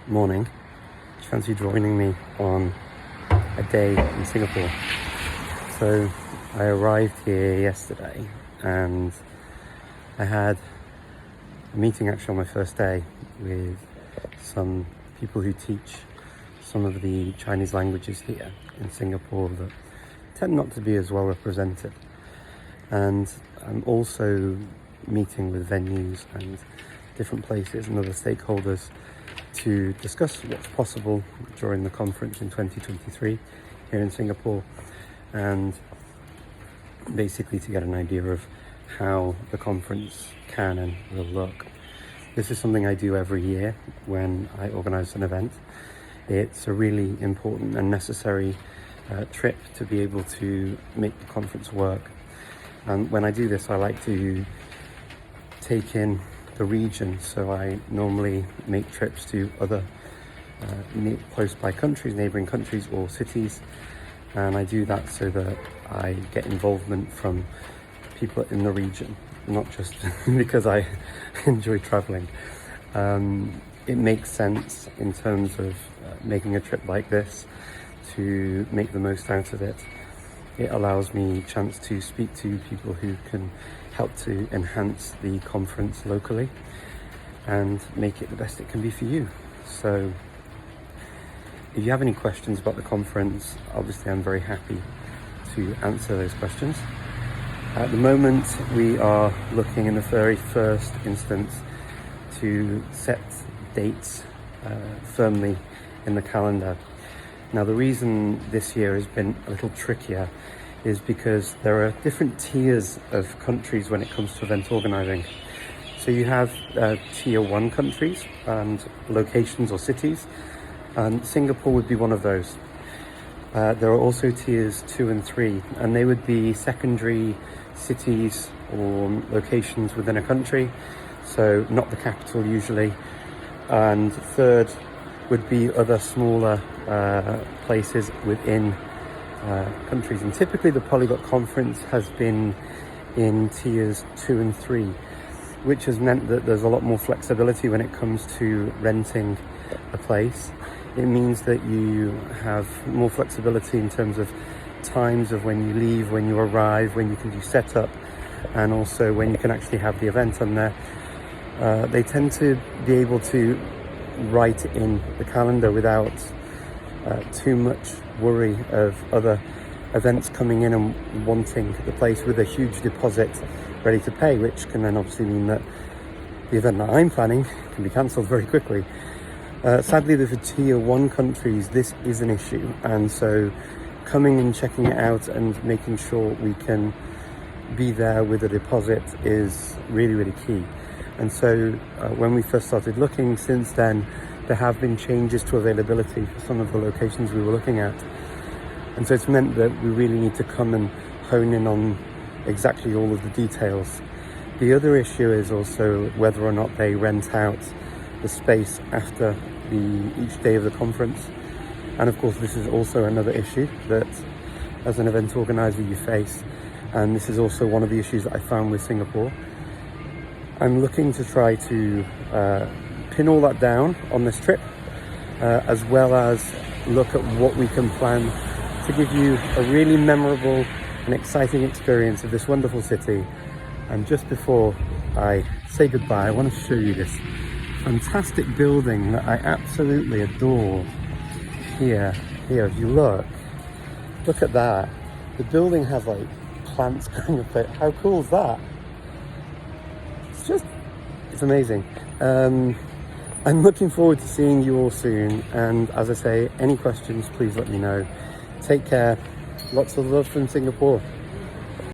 morning. Do you fancy joining me on a day in Singapore? So I arrived here yesterday and I had a meeting actually on my first day with some people who teach some of the Chinese languages here in Singapore that tend not to be as well represented. And I'm also meeting with venues and different places and other stakeholders to discuss what's possible during the conference in 2023 here in Singapore, and basically to get an idea of how the conference can and will look. This is something I do every year when I organise an event. It's a really important and necessary trip to be able to make the conference work. And when I do this, I like to take in the region, so I normally make trips to other close by countries, neighbouring countries or cities, and I do that so that I get involvement from people in the region, not just because I enjoy travelling. It makes sense in terms of making a trip like this to make the most out of it. It allows me a chance to speak to people who can help to enhance the conference locally and make it the best it can be for you. So if you have any questions about the conference, obviously I'm very happy to answer those questions. At the moment, we are looking in the very first instance to set dates firmly in the calendar. Now, the reason this year has been a little trickier is because there are different tiers of countries when it comes to event organising. So you have tier 1 countries and locations or cities, and Singapore would be one of those. There are also tiers 2 and 3, and they would be secondary cities or locations within a country, so not the capital usually. And third would be other smaller places within countries, and typically the Polyglot Conference has been in tiers 2 and 3, which has meant that there's a lot more flexibility when it comes to renting a place. It means that you have more flexibility in terms of times of when you leave, when you arrive, when you can do setup, and also when you can actually have the event on there. They tend to be able to write in the calendar without too much worry of other events coming in and wanting the place with a huge deposit ready to pay, which can then obviously mean that the event that I'm planning can be cancelled very quickly. Sadly, for tier 1 countries, this is an issue, and so coming and checking it out and making sure we can be there with a deposit is really, really key. And so when we first started looking, since then, there have been changes to availability for some of the locations we were looking at. And so it's meant that we really need to come and hone in on exactly all of the details. The other issue is also whether or not they rent out the space after each day of the conference. And of course, this is also another issue that as an event organizer you face. And this is also one of the issues that I found with Singapore. I'm looking to try to pin all that down on this trip, as well as look at what we can plan to give you a really memorable and exciting experience of this wonderful city. And just before I say goodbye, I want to show you this fantastic building that I absolutely adore. Here, if you look at that. The building has like plants growing up it. How cool is that? It's amazing. I'm looking forward to seeing you all soon, and as I say, any questions, please let me know. Take care. Lots of love from Singapore.